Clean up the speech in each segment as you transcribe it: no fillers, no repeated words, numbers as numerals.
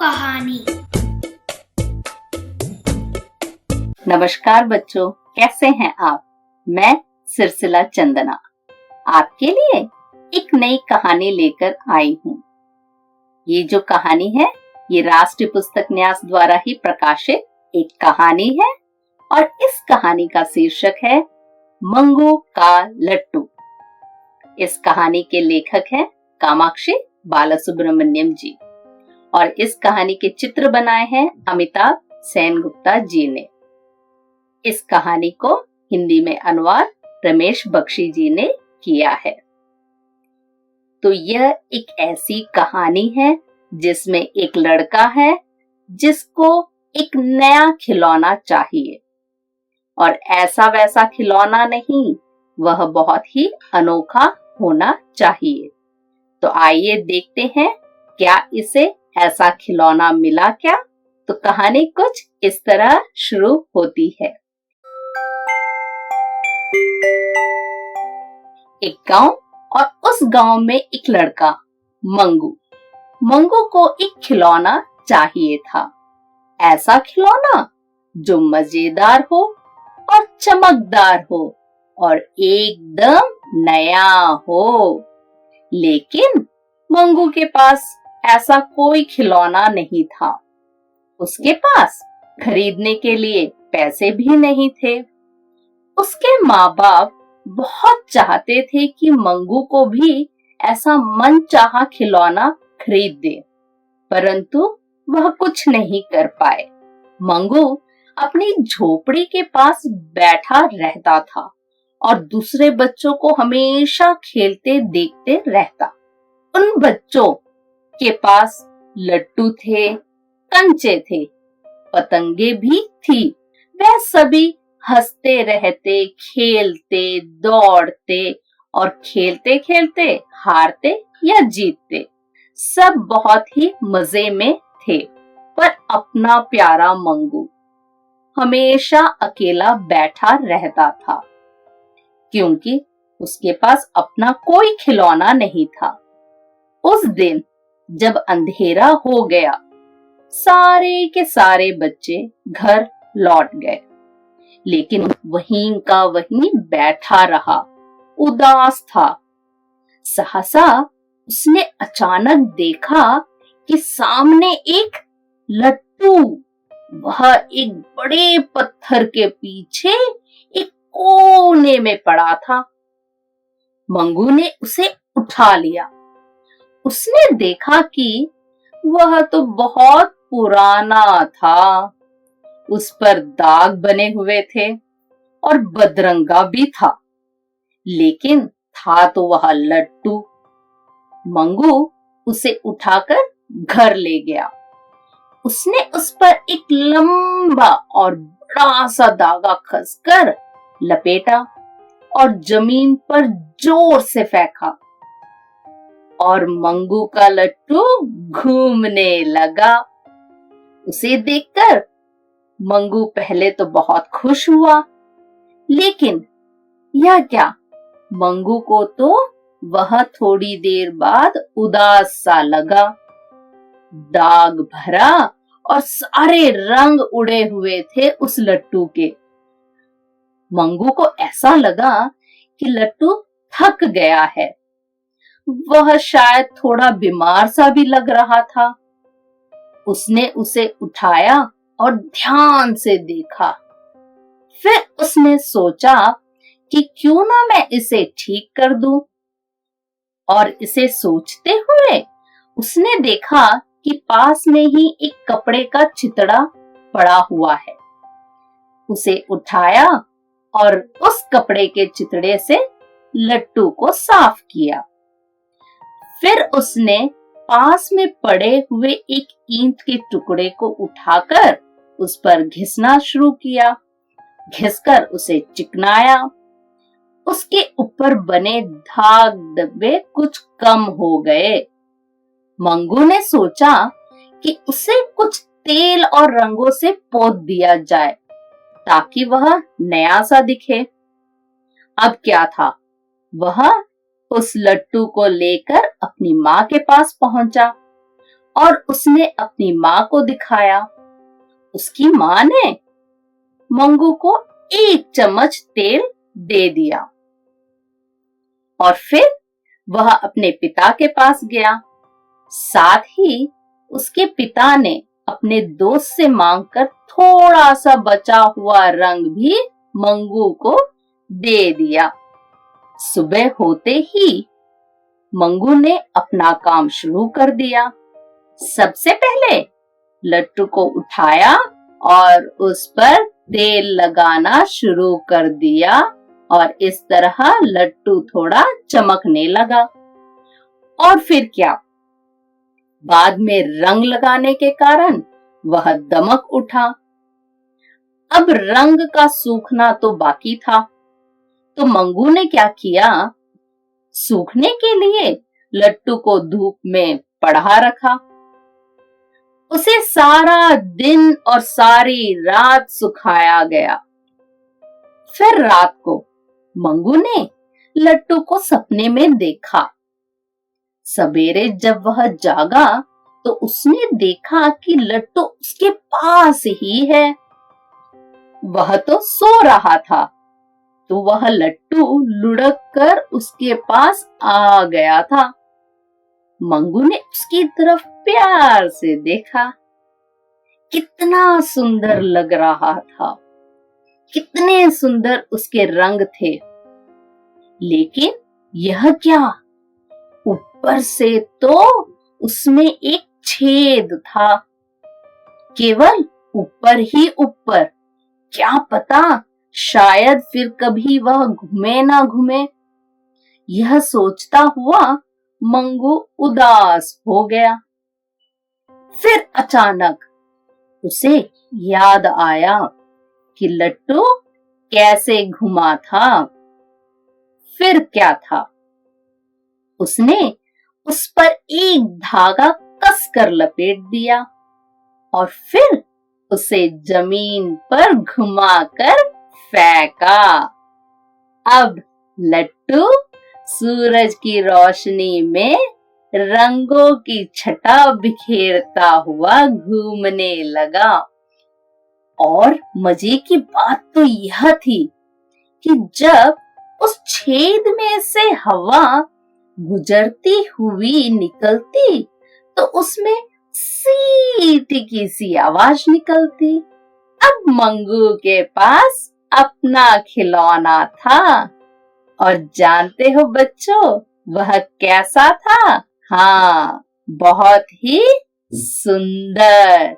कहानी। नमस्कार बच्चों, कैसे हैं आप? मैं सिरसिला चंदना आपके लिए एक नई कहानी लेकर आई हूँ। ये जो कहानी है ये राष्ट्रीय पुस्तक न्यास द्वारा ही प्रकाशित एक कहानी है और इस कहानी का शीर्षक है मंगू का लट्टू। इस कहानी के लेखक हैं कामाक्षी बालासुब्रमण्यम जी और इस कहानी के चित्र बनाए हैं अमिताभ सेनगुप्ता जी ने। इस कहानी को हिंदी में अनुवाद रमेश बख्शी जी ने किया है। तो यह एक ऐसी कहानी है जिसमें एक लड़का है जिसको एक नया खिलौना चाहिए और ऐसा वैसा खिलौना नहीं, वह बहुत ही अनोखा होना चाहिए। तो आइए देखते हैं क्या इसे ऐसा खिलौना मिला क्या। तो कहानी कुछ इस तरह शुरू होती है। एक गांव और उस गांव में एक लड़का मंगू को एक खिलौना चाहिए था। ऐसा खिलौना जो मजेदार हो और चमकदार हो और एकदम नया हो। लेकिन मंगू के पास ऐसा कोई खिलौना नहीं था। उसके पास खरीदने के लिए पैसे भी नहीं थे। उसके माँ बाप बहुत चाहते थे कि मंगू को भी ऐसा मनचाहा खिलौना खरीद दे, परंतु वह कुछ नहीं कर पाए। मंगू अपनी झोपड़ी के पास बैठा रहता था और दूसरे बच्चों को हमेशा खेलते देखते रहता। उन बच्चों के पास लट्टू थे, कंचे थे, पतंगे भी थी। वह सभी हंसते रहते, खेलते, दौड़ते और खेलते खेलते हारते या जीतते। सब बहुत ही मजे में थे। पर अपना प्यारा मंगू हमेशा अकेला बैठा रहता था क्योंकि उसके पास अपना कोई खिलौना नहीं था। उस दिन जब अंधेरा हो गया, सारे के सारे बच्चे घर लौट गए, लेकिन वहीं का वहीं बैठा रहा, उदास था। सहसा उसने अचानक देखा कि सामने एक लट्टू, वह एक बड़े पत्थर के पीछे एक कोने में पड़ा था। मंगू ने उसे उठा लिया। उसने देखा कि वह तो बहुत पुराना था। उस पर दाग बने हुए थे और बदरंगा भी था, लेकिन था तो वह लट्टू। मंगू उसे उठाकर घर ले गया। उसने उस पर एक लंबा और बड़ा सा धागा कसकर लपेटा और जमीन पर जोर से फेंका और मंगू का लट्टू घूमने लगा। उसे देखकर मंगू पहले तो बहुत खुश हुआ, लेकिन यह क्या, मंगू को तो वह थोड़ी देर बाद उदास सा लगा। दाग भरा और सारे रंग उड़े हुए थे उस लट्टू के। मंगू को ऐसा लगा कि लट्टू थक गया है। वह शायद थोड़ा बीमार सा भी लग रहा था। उसने उसे उठाया और ध्यान से देखा। फिर उसने सोचा कि क्यों ना मैं इसे ठीक कर दूं। और इसे सोचते हुए उसने देखा कि पास में ही एक कपड़े का चितड़ा पड़ा हुआ है। उसे उठाया और उस कपड़े के चितड़े से लट्टू को साफ किया। फिर उसने पास में पड़े हुए एक ईंट के टुकड़े को उठाकर उस पर घिसना शुरू किया। घिसकर उसे चिकनाया। उसके ऊपर बने दाग धब्बे कुछ कम हो गए। मंगू ने सोचा कि उसे कुछ तेल और रंगों से पोत दिया जाए ताकि वह नया सा दिखे। अब क्या था, वह उस लट्टू को लेकर अपनी माँ के पास पहुंचा और उसने अपनी माँ को दिखाया। उसकी माँ ने मंगू को 1 चम्मच तेल दे दिया और फिर वह अपने पिता के पास गया। साथ ही उसके पिता ने अपने दोस्त से मांगकर थोड़ा सा बचा हुआ रंग भी मंगू को दे दिया। सुबह होते ही मंगू ने अपना काम शुरू कर दिया। सबसे पहले लट्टू को उठाया और उस पर तेल लगाना शुरू कर दिया और इस तरह लट्टू थोड़ा चमकने लगा। और फिर क्या, बाद में रंग लगाने के कारण वह दमक उठा। अब रंग का सूखना तो बाकी था, तो मंगू ने क्या किया, सूखने के लिए लट्टू को धूप में पड़ा रखा। उसे सारा दिन और सारी रात सुखाया गया। फिर रात को मंगू ने लट्टू को सपने में देखा। सवेरे जब वह जागा तो उसने देखा कि लट्टू उसके पास ही है। वह तो सो रहा था, तो वह लट्टू लुढ़क कर उसके पास आ गया था। मंगू ने उसकी तरफ प्यार से देखा। कितना सुंदर लग रहा था, कितने सुंदर उसके रंग थे। लेकिन यह क्या, ऊपर से तो उसमें एक छेद था, केवल ऊपर ही ऊपर। क्या पता, शायद फिर कभी वह घूमे ना घूमे। यह सोचता हुआ मंगू उदास हो गया। फिर अचानक उसे याद आया कि लट्टू कैसे घुमा था। फिर क्या था, उसने उस पर एक धागा कसकर लपेट दिया और फिर उसे जमीन पर घुमाकर फेंका। अब लट्टू सूरज की रोशनी में रंगों की छटा बिखेरता हुआ घूमने लगा। और मजे की बात तो यह थी कि जब उस छेद में से हवा गुजरती हुई निकलती तो उसमें सीटी सी आवाज निकलती। अब मंगू के पास अपना खिलौना था। और जानते हो बच्चों, वह कैसा था? हाँ, बहुत ही सुंदर,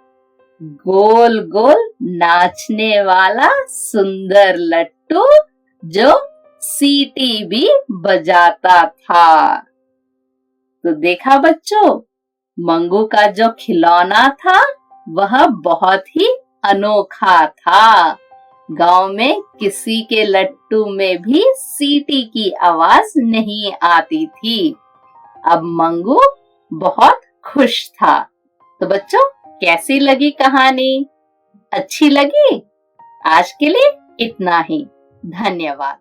गोल गोल नाचने वाला सुंदर लट्टू जो सीटी भी बजाता था। तो देखा बच्चों, मंगू का जो खिलौना था वह बहुत ही अनोखा था। गांव में किसी के लट्टू में भी सीटी की आवाज नहीं आती थी। अब मंगू बहुत खुश था। तो बच्चों, कैसी लगी कहानी? अच्छी लगी? आज के लिए इतना ही। धन्यवाद।